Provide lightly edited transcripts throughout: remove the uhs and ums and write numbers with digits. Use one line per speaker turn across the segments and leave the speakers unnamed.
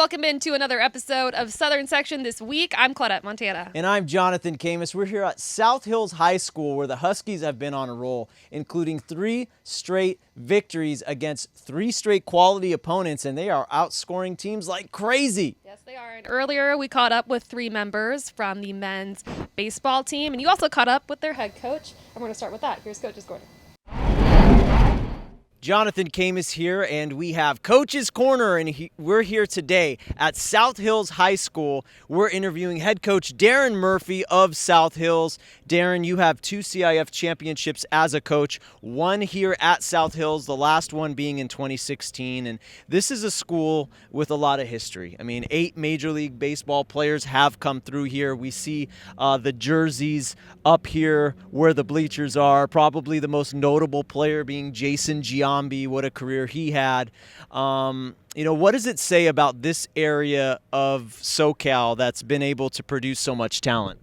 welcome into another episode of Southern Section this week. I'm Claudette Montana.
And I'm Jonathan Camus. We're here at South Hills High School where the Huskies have been on a roll, including 3 straight victories against 3 straight quality opponents, and they are outscoring teams like crazy.
Yes, they are. And earlier we caught up with 3 members from the men's baseball team, and you also caught up with their head coach. And we're going to start with that. Here's Coach Gordon.
Jonathan Camus here, and we have Coach's Corner, and we're here today at South Hills High School. We're interviewing head coach Darren Murphy of South Hills. Darren, you have 2 CIF championships as a coach, one here at South Hills, the last one being in 2016, and this is a school with a lot of history. I mean, 8 Major League Baseball players have come through here. We see the jerseys up here where the bleachers are, probably the most notable player being Jason Giambi. What a career he had. What does it say about this area of SoCal that's been able to produce so much talent?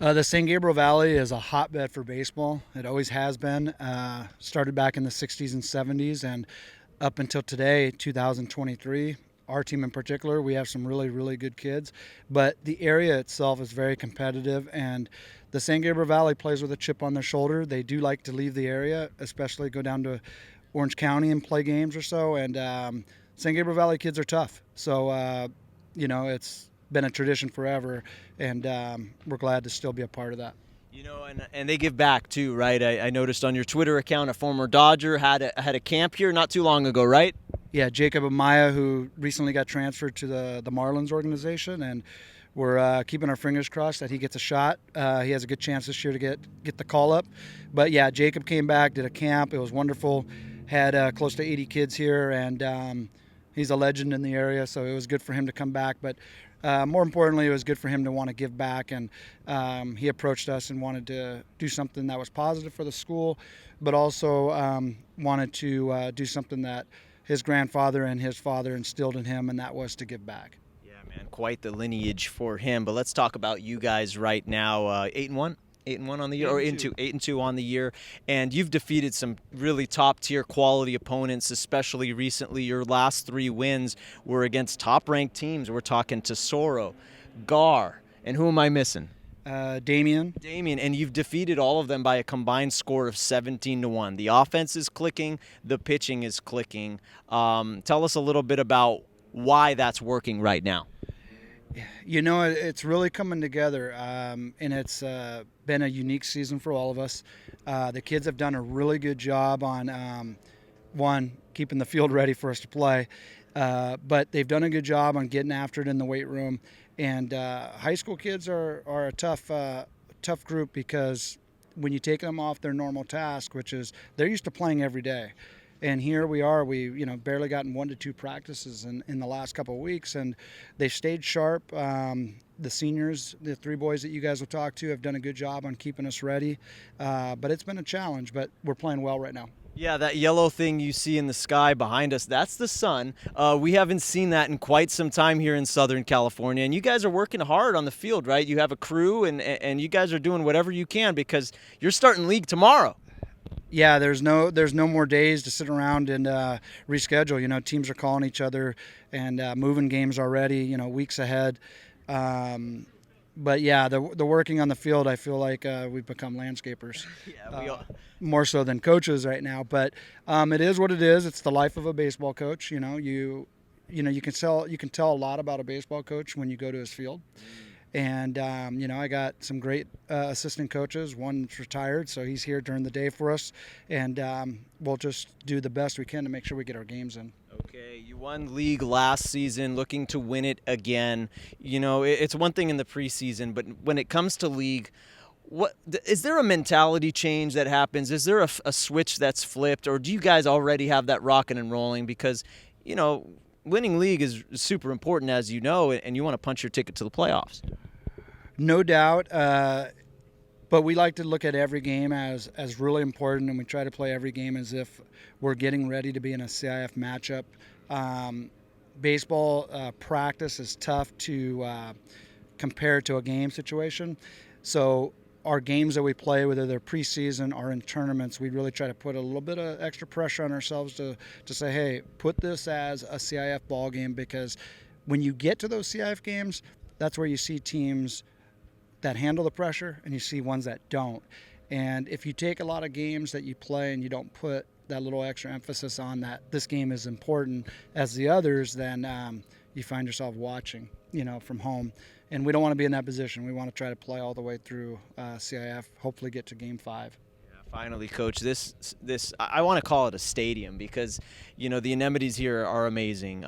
The San Gabriel Valley is a hotbed for baseball. It always has been. Started back in the 60s and 70s, and up until today, 2023. Our team in particular, we have some really, really good kids. But the area itself is very competitive, and the San Gabriel Valley plays with a chip on their shoulder. They do like to leave the area, especially go down to Orange County and play games or so. And San Gabriel Valley kids are tough. So, it's been a tradition forever, and we're glad to still be a part of that.
And they give back too, right? I noticed on your Twitter account a former Dodger had a camp here not too long ago, right?
Yeah, Jacob Amaya, who recently got transferred to the Marlins organization, and we're keeping our fingers crossed that he gets a shot. He has a good chance this year to get the call up. But yeah, Jacob came back, did a camp. It was wonderful. Had close to 80 kids here, and he's a legend in the area, so it was good for him to come back. But more importantly, it was good for him to want to give back, and he approached us and wanted to do something that was positive for the school, but also wanted to do something that his grandfather and his father instilled in him, and that was to give back.
Yeah, man, quite the lineage for him. But let's talk about you guys right now. 8-1? 8-1 on the year, or 8-2 on the year, and you've defeated some really top-tier quality opponents, especially recently. Your last 3 wins were against top-ranked teams. We're talking Tesoro, Gar, and who am I missing?
Damien,
and you've defeated all of them by a combined score of 17-1. The offense is clicking, the pitching is clicking. Tell us a little bit about why that's working right now.
It's really coming together, and it's been a unique season for all of us. The kids have done a really good job on, keeping the field ready for us to play, but they've done a good job on getting after it in the weight room. And high school kids are a tough group, because when you take them off their normal task, which is they're used to playing every day. And here we are, we barely gotten 1 to 2 practices in the last couple of weeks, and they've stayed sharp. The seniors, the 3 boys that you guys will talk to, have done a good job on keeping us ready. But it's been a challenge, but we're playing well right now.
Yeah, that yellow thing you see in the sky behind us, that's the sun. We haven't seen that in quite some time here in Southern California, and you guys are working hard on the field, right? You have a crew, and you guys are doing whatever you can, because you're starting league tomorrow.
Yeah, there's no more days to sit around and reschedule. Teams are calling each other and moving games already, weeks ahead. But yeah, the working on the field, I feel like we've become landscapers.
Yeah, we all.
More so than coaches right now. But it is what it is. It's the life of a baseball coach. You can tell a lot about a baseball coach when you go to his field. And, I got some great assistant coaches. One's retired, so he's here during the day for us. And we'll just do the best we can to make sure we get our games in.
Okay, you won league last season, looking to win it again. It's one thing in the preseason, but when it comes to league, what is there a mentality change that happens? Is there a switch that's flipped, or do you guys already have that rocking and rolling? Because, winning league is super important, as you know, and you want to punch your ticket to the playoffs.
No doubt, but we like to look at every game as really important, and we try to play every game as if we're getting ready to be in a CIF matchup. Baseball practice is tough to compare to a game situation, so our games that we play, whether they're preseason or in tournaments, we really try to put a little bit of extra pressure on ourselves to say, hey, put this as a CIF ball game, because when you get to those CIF games, that's where you see teams that handle the pressure and you see ones that don't. And if you take a lot of games that you play and you don't put that little extra emphasis on that this game is important as the others, then you find yourself watching, from home. And we don't want to be in that position. We want to try to play all the way through CIF, hopefully get to Game 5.
Finally, Coach, this I want to call it a stadium because, the amenities here are amazing.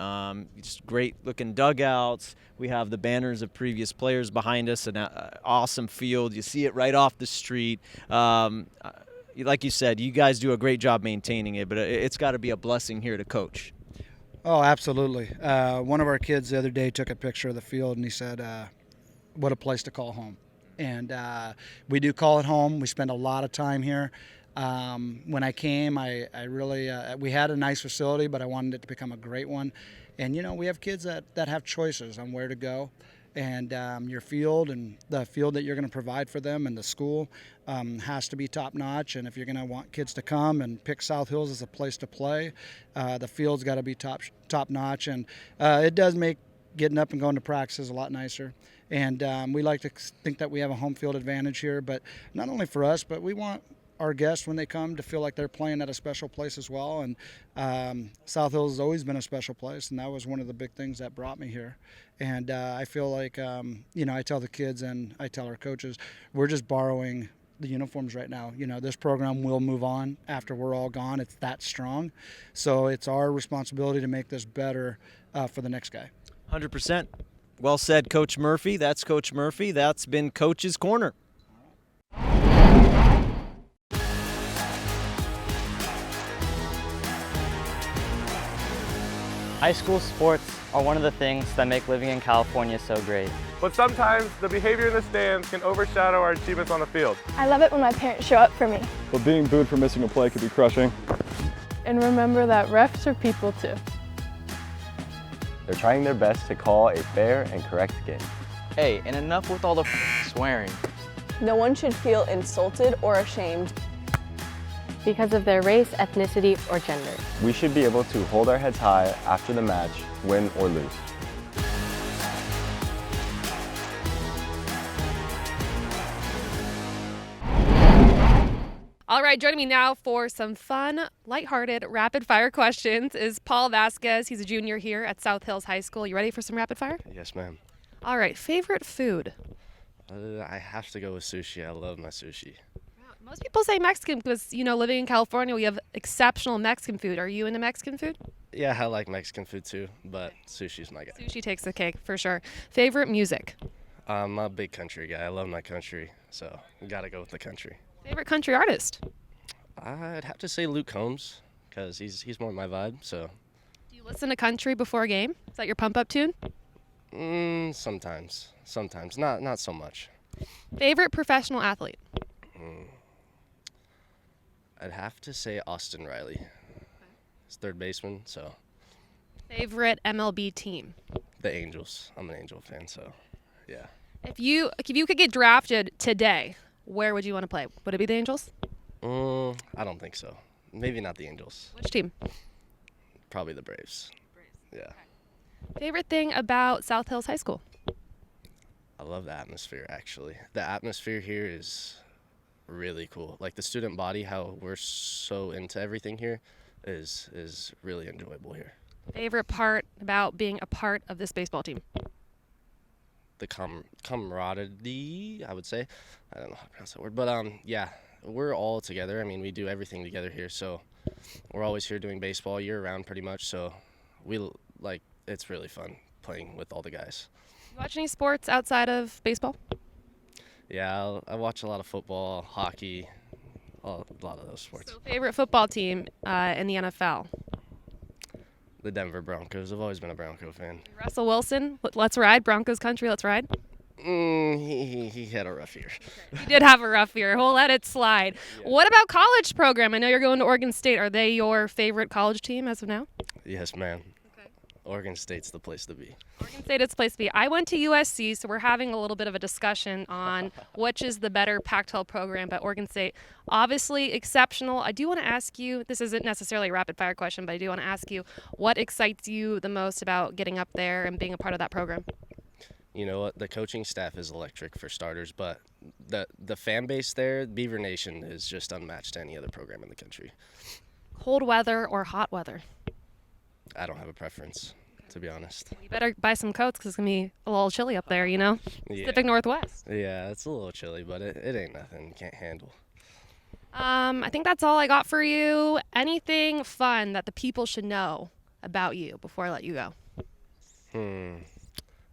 Just great-looking dugouts. We have the banners of previous players behind us, an awesome field. You see it right off the street. Like you said, you guys do a great job maintaining it, but it's got to be a blessing here to coach.
Oh, absolutely. One of our kids the other day took a picture of the field, and he said, what a place to call home. And we do call it home. We spend a lot of time here. When I came, I really we had a nice facility, but I wanted it to become a great one. And, we have kids that have choices on where to go. And your field and the field that you're going to provide for them and the school has to be top-notch. And if you're going to want kids to come and pick South Hills as a place to play, the field's got to be top-notch. And it does make getting up and going to practices a lot nicer. And we like to think that we have a home field advantage here, but not only for us, but we want our guests when they come to feel like they're playing at a special place as well. And South Hills has always been a special place, and that was one of the big things that brought me here. And I feel like, I tell the kids and I tell our coaches, we're just borrowing the uniforms right now. This program will move on after we're all gone. It's that strong. So it's our responsibility to make this better for the next guy.
100%. Well said, Coach Murphy. That's Coach Murphy. That's been Coach's Corner.
High school sports are one of the things that make living in California so great.
But sometimes the behavior in the stands can overshadow our achievements on the field.
I love it when my parents show up for me.
But being booed for missing a play could be crushing.
And remember that refs are people too.
They're trying their best to call a fair and correct game.
Hey, and enough with all the swearing.
No one should feel insulted or ashamed
because of their race, ethnicity, or gender.
We should be able to hold our heads high after the match, win or lose.
All right, joining me now for some fun, lighthearted, rapid-fire questions is Paul Vasquez. He's a junior here at South Hills High School. You ready for some rapid fire?
Yes, ma'am.
All right, favorite food?
I have to go with sushi. I love my sushi.
Most people say Mexican because, living in California, we have exceptional Mexican food. Are you into Mexican food?
Yeah, I like Mexican food too, but sushi's my guy.
Sushi takes the cake, for sure. Favorite music?
I'm a big country guy. I love my country, so we got to go with the country.
Favorite country artist?
I'd have to say Luke Combs because he's more my vibe, so.
Do you listen to country before a game? Is that your pump-up tune?
Sometimes. Not so much.
Favorite professional athlete?
I'd have to say Austin Riley. He's third baseman, so.
Favorite MLB team?
The Angels. I'm an Angel fan, so yeah.
If you could get drafted today, where would you want to play? Would it be the Angels?
I don't think so. Maybe not the Angels.
Which team?
Probably the Braves. Yeah.
Okay. Favorite thing about South Hills High School?
I love the atmosphere, actually. The atmosphere here is really cool. Like the student body, how we're so into everything here is really enjoyable here.
Favorite part about being a part of this baseball team?
The camaraderie, I would say. I don't know how to pronounce that word, but yeah, we're all together. I mean, we do everything together here, so we're always here doing baseball year round pretty much, so it's really fun playing with all the guys.
You watch any sports outside of baseball?
Yeah, I watch a lot of football, hockey, a lot of those sports.
So favorite football team in the NFL?
The Denver Broncos. I've always been a Bronco fan.
Russell Wilson, let's ride. Broncos country, let's ride.
He had a rough year.
He did have a rough year. We'll let it slide. Yeah. What about college program? I know you're going to Oregon State. Are they your favorite college team as of now?
Yes, ma'am.
Okay.
Oregon State's the place to be.
Oregon State, it's place to be. I went to USC, so we're having a little bit of a discussion on which is the better Pac-12 program, but Oregon State, obviously exceptional. I do want to ask you, this isn't necessarily a rapid-fire question, but I do want to ask you, what excites you the most about getting up there and being a part of that program?
You know what? The coaching staff is electric for starters, but the fan base there, Beaver Nation, is just unmatched to any other program in the country.
Cold weather or hot weather?
I don't have a preference, to be honest.
You better buy some coats because it's going to be a little chilly up there, you know?
Yeah.
Pacific Northwest.
Yeah, it's a little chilly, but it ain't nothing you can't handle.
I think that's all I got for you. Anything fun that the people should know about you before I let you go?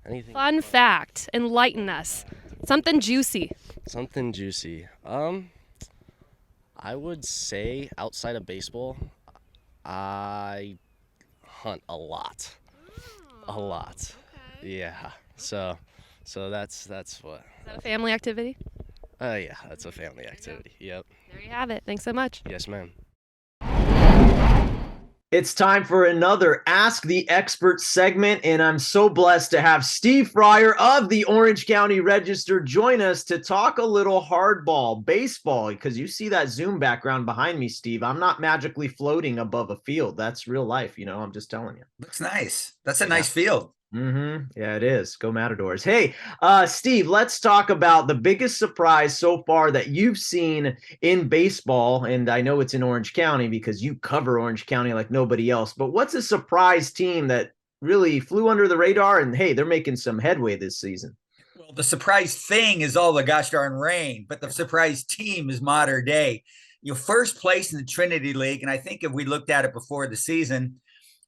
Anything
Fun fact. Enlighten us. Something juicy.
Something juicy. I would say outside of baseball, I hunt a lot. A lot. Okay. Yeah. So that's what.
Is that a family activity?
Yeah, that's a family activity. Yep.
There you have it. Thanks so much.
Yes, ma'am.
It's time for another Ask the Expert segment, and I'm so blessed to have Steve Fryer of the Orange County Register join us to talk a little hardball, baseball, because you see that Zoom background behind me, Steve. I'm not magically floating above a field. That's real life, I'm just telling you.
Looks nice. That's a nice field.
Yeah, it is. Go Matadors. Hey, Steve, let's talk about the biggest surprise so far that you've seen in baseball. And I know it's in Orange County because you cover Orange County like nobody else. But what's a surprise team that really flew under the radar? And hey, they're making some headway this season.
Well, the surprise thing is all the gosh darn rain, but the surprise team is Mater Dei. First place in the Trinity League. And I think if we looked at it before the season,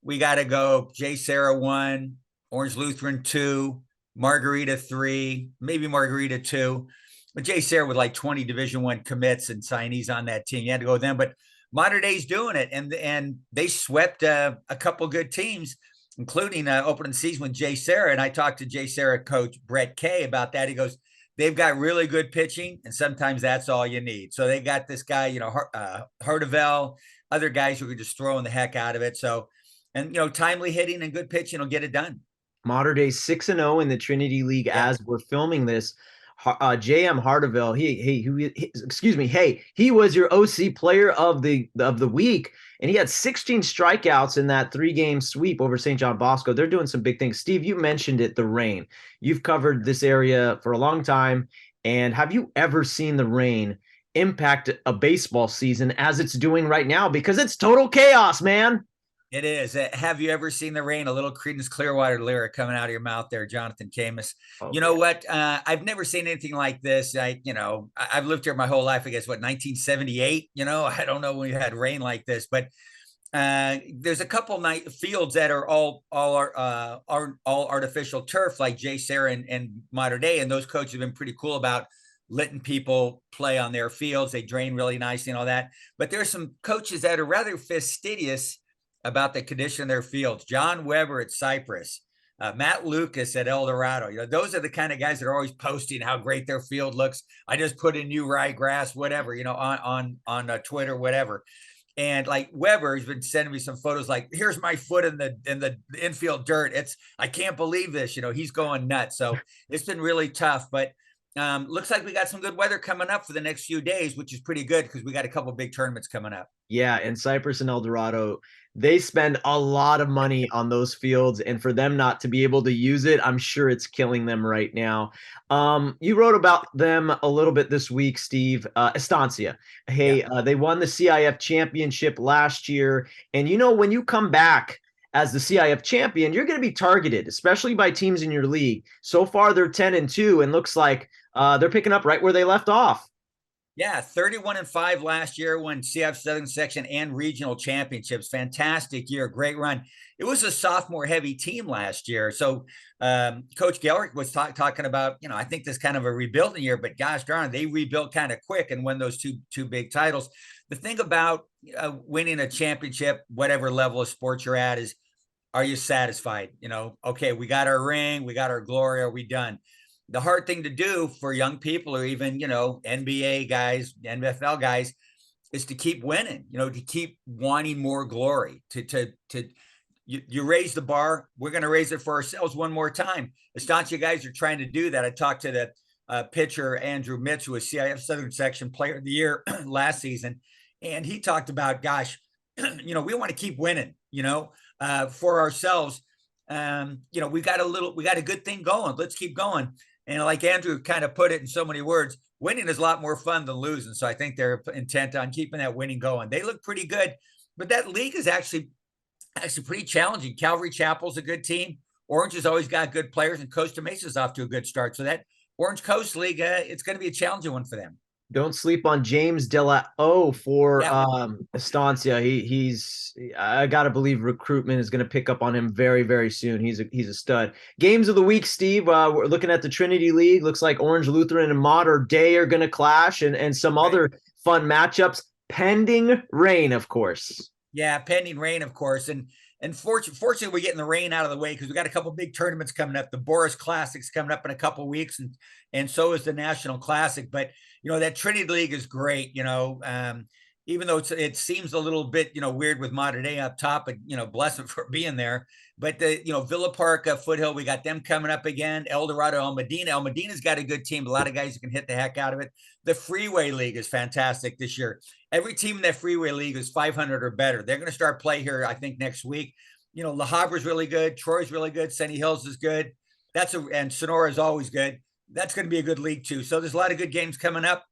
we got to go J. Sarah 1, Orange Lutheran 2, Margarita 3, maybe Margarita 2. But J. Sarah with like 20 Division I commits and signees on that team. You had to go with them. But Mater Dei's doing it. And they swept a couple good teams, including opening season with J. Sarah. And I talked to J. Sarah coach Brett Kay about that. He goes, they've got really good pitching, and sometimes that's all you need. So they got this guy, Hardevel, other guys who are just throwing the heck out of it. So, and, timely hitting and good pitching will get it done.
Mater Dei 6-0 in the Trinity League as we're filming this. J.M. Hardevel, he was your OC player of the week, and he had 16 strikeouts in that 3-game sweep over St. John Bosco. They're doing some big things. Steve, you mentioned it, the rain. You've covered this area for a long time, and have you ever seen the rain impact a baseball season as it's doing right now? Because it's total chaos, man.
It is. Have you ever seen the rain? A little Creedence Clearwater lyric coming out of your mouth there, Jonathan Camus. You know what? I've never seen anything like this. I've lived here my whole life. I guess 1978. I don't know when we had rain like this, but there's a couple fields that are all artificial turf, like J. Sarah and Mater Dei, and those coaches have been pretty cool about letting people play on their fields. They drain really nicely and all that. But there's some coaches that are rather fastidious about the condition of their fields. John Weber at Cypress, Matt Lucas at El Dorado. Those are the kind of guys that are always posting how great their field looks. I just put in new ryegrass, whatever, on Twitter, whatever. And like Weber has been sending me some photos like, here's my foot in the infield dirt. I can't believe this. He's going nuts. So it's been really tough, but looks like we got some good weather coming up for the next few days, which is pretty good because we got a couple big tournaments coming up.
Yeah, and Cypress and El Dorado, they spend a lot of money on those fields, and for them not to be able to use it, I'm sure it's killing them right now. You wrote about them a little bit this week, Steve. Estancia. Hey, they won the CIF championship last year, and when you come back as the CIF champion, you're going to be targeted, especially by teams in your league. So far, they're 10-2, and looks like they're picking up right where they left off.
Yeah, 31-5 last year, won CIF-Southern section and regional championships. Fantastic year, great run. It was a sophomore-heavy team last year. So Coach Gelrick was talking about, I think this kind of a rebuilding year, but gosh darn, they rebuilt kind of quick and won those two big titles. The thing about winning a championship, whatever level of sports you're at, is, are you satisfied? Okay, we got our ring, we got our glory, are we done? The hard thing to do for young people or even, NBA guys, NFL guys, is to keep winning, to keep wanting more glory, to you raise the bar. We're going to raise it for ourselves one more time. Estancia guys are trying to do that. I talked to the pitcher, Andrew Mitch, who was CIF Southern Section Player of the Year last season. And he talked about, gosh, we want to keep winning, for ourselves. We got a good thing going. Let's keep going. And like Andrew kind of put it in so many words, winning is a lot more fun than losing. So I think they're intent on keeping that winning going. They look pretty good, but that league is actually pretty challenging. Calvary Chapel's a good team. Orange has always got good players, and Costa Mesa's off to a good start. So that Orange Coast League, it's going to be a challenging one for them.
Don't sleep on James De La O for Estancia. I gotta believe recruitment is going to pick up on him very, very soon. He's a stud. Games of the week, Steve. We're looking at the Trinity League. Looks like Orange Lutheran and Mater Day are going to clash, and some other fun matchups. Pending rain, of course.
Yeah, pending rain, of course. And fortunately, we're getting the rain out of the way because we got a couple big tournaments coming up. The Boris Classic's coming up in a couple of weeks, and so is the National Classic. But that Trinity League is great. Even though it seems a little bit weird with Mater Dei up top, but bless them for being there. But the Villa Park, Foothill, we got them coming up again. El Dorado, El Medina. El Medina's got a good team. A lot of guys who can hit the heck out of it. The Freeway League is fantastic this year. Every team in that Freeway League is 500 or better. They're going to start play here, I think, next week. La Habra's really good. Troy's really good. Sunny Hills is good. And Sonora is always good. That's going to be a good league too. So there's a lot of good games coming up.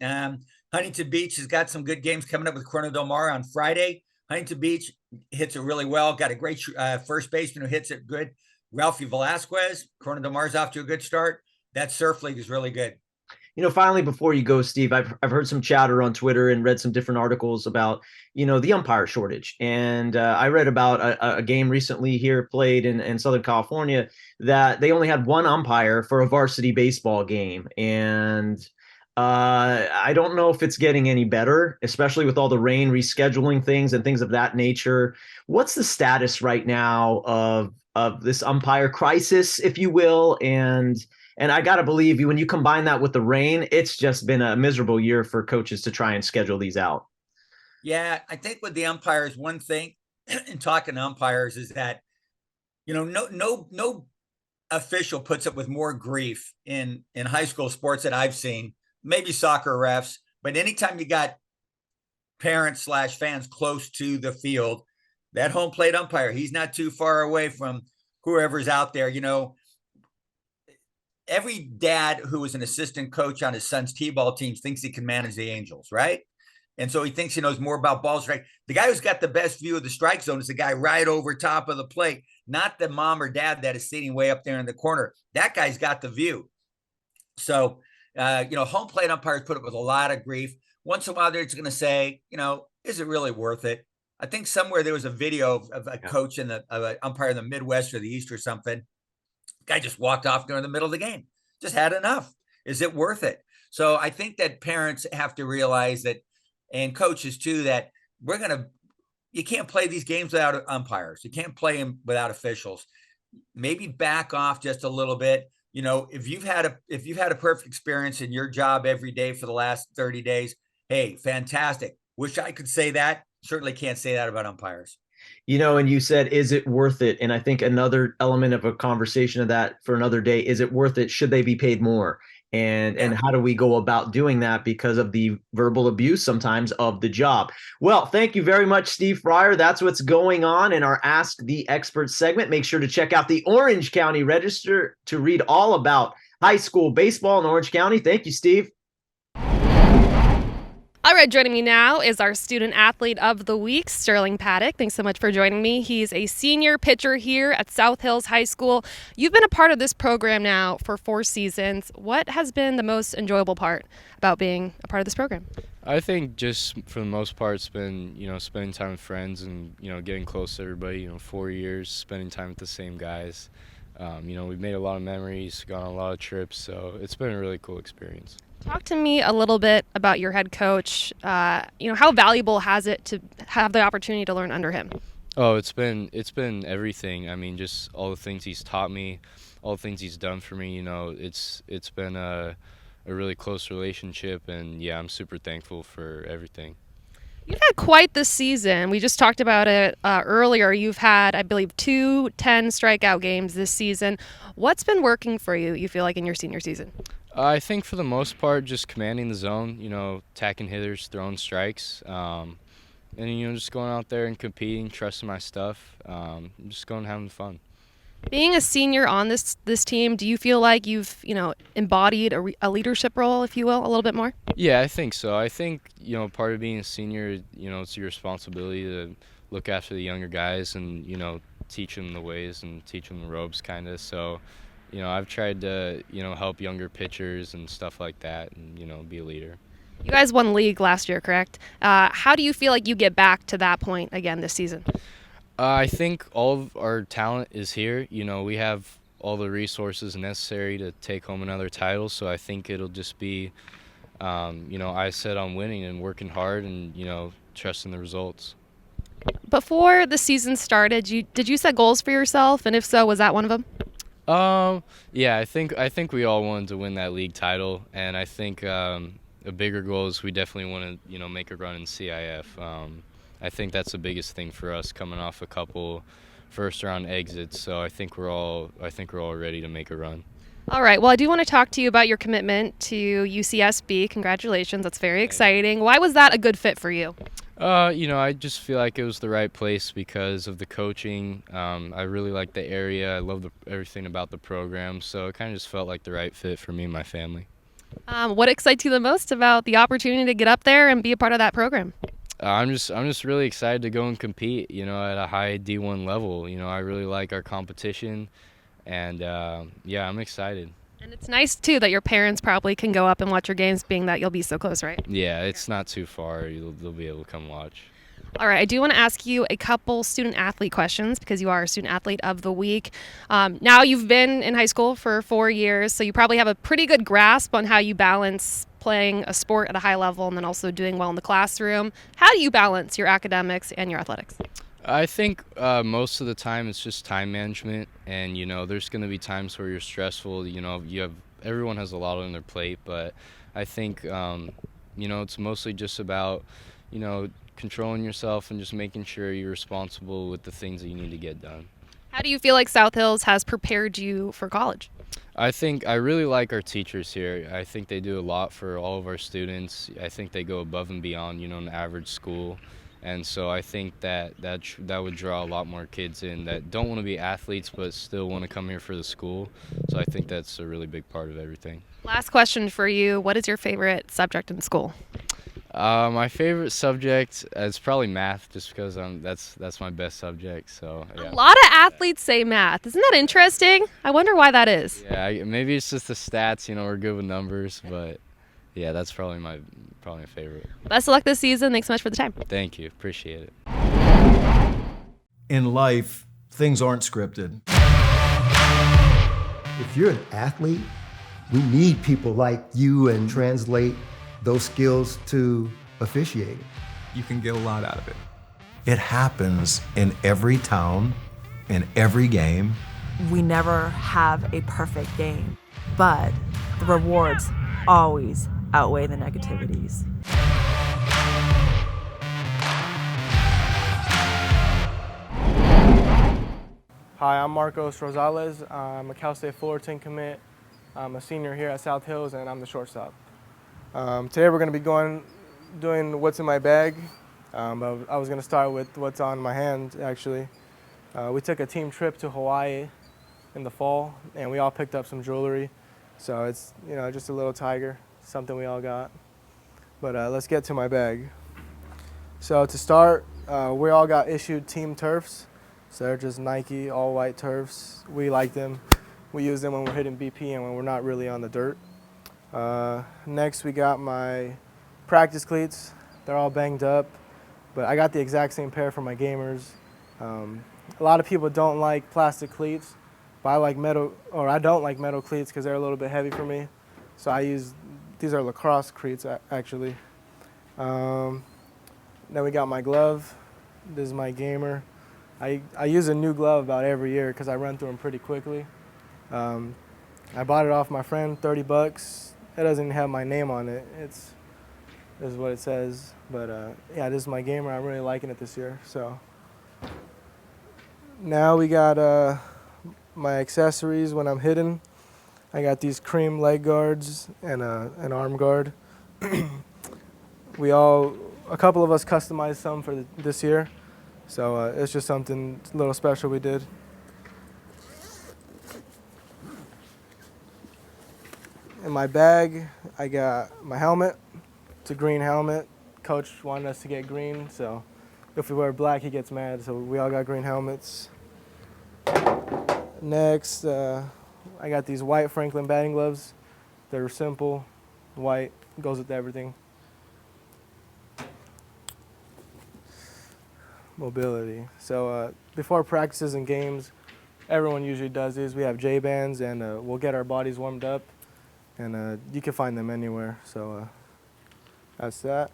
Huntington Beach has got some good games coming up with Corona Del Mar on Friday. Huntington Beach hits it really well. Got a great first baseman who hits it good. Ralphie Velasquez. Corona Del Mar's off to a good start. That surf league is really good.
Finally, before you go, Steve, I've heard some chatter on Twitter and read some different articles about, the umpire shortage. And I read about a game recently here played in Southern California that they only had one umpire for a varsity baseball game. And I don't know if it's getting any better, especially with all the rain, rescheduling things and things of that nature. What's the status right now of this umpire crisis, if you will? And I got to believe you, when you combine that with the rain, it's just been a miserable year for coaches to try and schedule these out.
Yeah, I think with the umpires, one thing in talking to umpires is that, no official puts up with more grief in high school sports that I've seen, maybe soccer refs, but anytime you got parents/fans close to the field, that home plate umpire, he's not too far away from whoever's out there, Every dad who is an assistant coach on his son's t-ball teams thinks he can manage the Angels, right? And so he thinks he knows more about ball strike. The guy who's got the best view of the strike zone is the guy right over top of the plate, not the mom or dad that is sitting way up there in the corner. That guy's got the view. So, home plate umpires put up with a lot of grief. Once in a while, they're just going to say, is it really worth it? I think somewhere there was a video of a coach of an umpire in the Midwest or the East or something. Guy just walked off during the middle of the game. Just had enough. Is it worth it? So I think that parents have to realize that, and coaches too, that you can't play these games without umpires. You can't play them without officials. Maybe back off just a little bit. If you've had a perfect experience in your job every day for the last 30 days, hey, fantastic. Wish I could say that. Certainly can't say that about umpires.
And you said, is it worth it? And I think another element of a conversation of that for another day, is it worth it? Should they be paid more? And how do we go about doing that because of the verbal abuse sometimes of the job? Well, thank you very much, Steve Fryer. That's what's going on in our Ask the Expert segment. Make sure to check out the Orange County Register to read all about high school baseball in Orange County. Thank you, Steve.
All right, joining me now is our student athlete of the week, Sterling Paddock. Thanks so much for joining me. He's a senior pitcher here at South Hills High School. You've been a part of this program now for 4 seasons. What has been the most enjoyable part about being a part of this program?
I think just for the most part, it's been, spending time with friends and, getting close to everybody. 4 years, spending time with the same guys. We've made a lot of memories, gone on a lot of trips, so it's been a really cool experience.
Talk to me a little bit about your head coach. How valuable has it to have the opportunity to learn under him?
Oh, it's been everything. I mean, just all the things he's taught me, all the things he's done for me. It's been a really close relationship, and yeah, I'm super thankful for everything.
You've had quite the season. We just talked about it earlier. You've had, I believe, 2 10-strikeout games this season. What's been working for you, you feel like, in your senior season?
I think for the most part, just commanding the zone, attacking hitters, throwing strikes, and, just going out there and competing, trusting my stuff, just going and having fun.
Being a senior on this team, do you feel like you've, embodied a leadership role, if you will, a little bit more?
Yeah, I think so. I think, part of being a senior, it's your responsibility to look after the younger guys and, teach them the ways and teach them the ropes kind of. So, I've tried to, help younger pitchers and stuff like that and, be a leader.
You guys won league last year, correct? How do you feel like you get back to that point again this season?
I think all of our talent is here. We have all the resources necessary to take home another title. So I think it'll just be, I set on winning and working hard and, trusting the results.
Before the season started, did you set goals for yourself? And if so, was that one of them?
Yeah, I think we all wanted to win that league title. And I think a bigger goal is we definitely want to, make a run in CIF. I think that's the biggest thing for us coming off a couple first-round exits. So I think we're all ready to make a run.
All right. Well, I do want to talk to you about your commitment to UCSB. Congratulations. That's very exciting. Why was that a good fit for you?
I just feel like it was the right place because of the coaching. I really like the area. I love everything about the program. So it kind of just felt like the right fit for me and my family.
What excites you the most about the opportunity to get up there and be a part of that program?
I'm just really excited to go and compete, at a high D1 level. I really like our competition, and I'm excited.
And it's nice too that your parents probably can go up and watch your games, being that you'll be so close, right?
Yeah, it's not too far. They'll be able to come watch.
All right, I do want to ask you a couple student-athlete questions because you are a student-athlete of the week. Now you've been in high school for 4 years, so you probably have a pretty good grasp on how you balance playing a sport at a high level and then also doing well in the classroom. How do you balance your academics and your athletics?
I think most of the time it's just time management, and there's going to be times where you're stressful. Everyone has a lot on their plate, but I think it's mostly just about controlling yourself and just making sure you're responsible with the things that you need to get done.
How do you feel like South Hills has prepared you for college?
I think I really like our teachers here. I think they do a lot for all of our students. I think they go above and beyond, an average school. And so I think that would draw a lot more kids in that don't want to be athletes but still want to come here for the school. So I think that's a really big part of everything.
Last question for you. What is your favorite subject in school?
My favorite subject is probably math, just because that's my best subject. So yeah.
A lot of athletes say math. Isn't that interesting? I wonder why that is.
Yeah, maybe it's just the stats. We're good with numbers, but yeah, that's probably my favorite.
Best of luck this season. Thanks so much for the time.
Thank you. Appreciate it.
In life, things aren't scripted.
If you're an athlete, we need people like you and translate those skills to officiating.
You can get a lot out of it. It happens in every town, in every game.
We never have a perfect game, but the rewards always outweigh the negativities.
Hi, I'm Marcos Rosales. I'm a Cal State Fullerton commit. I'm a senior here at South Hills, and I'm the shortstop. Today we're going to be doing what's in my bag. I was going to start with what's on my hand, actually. We took a team trip to Hawaii in the fall, and we all picked up some jewelry. So it's just a little tiger, something we all got. But let's get to my bag. So to start, we all got issued team turfs. So they're just Nike all-white turfs. We like them. We use them when we're hitting BP and when we're not really on the dirt. Next, we got my practice cleats. They're all banged up, but I got the exact same pair for my gamers. A lot of people don't like plastic cleats, but I like metal, or I don't like metal cleats because they're a little bit heavy for me. So these are lacrosse cleats actually. Then we got my glove. This is my gamer. I use a new glove about every year because I run through them pretty quickly. I bought it off my friend, $30. It doesn't even have my name on it. is what it says. But yeah, this is my gamer. I'm really liking it this year. So now we got my accessories when I'm hitting. I got these cream leg guards and an arm guard. A couple of us customized some for this year. So it's just something a little special we did. In my bag, I got my helmet. It's a green helmet. Coach wanted us to get green, so if we wear black, he gets mad. So we all got green helmets. Next, I got these white Franklin batting gloves. They're simple, white, goes with everything. Mobility. So before practices and games, everyone usually does these. We have J-bands, and we'll get our bodies warmed up, and you can find them anywhere. So that's that.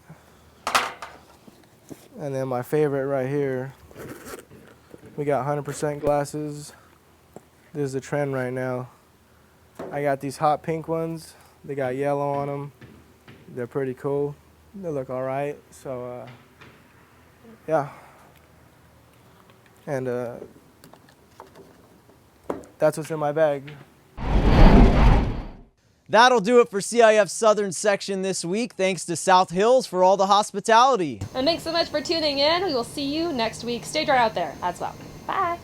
And then my favorite right here, we got 100% glasses. This is the trend right now. I got these hot pink ones. They got yellow on them. They're pretty cool. They look all right. So yeah. And that's what's in my bag.
That'll do it for CIF Southern section this week. Thanks to South Hills for all the hospitality.
And thanks so much for tuning in. We will see you next week. Stay dry out there as well. Bye.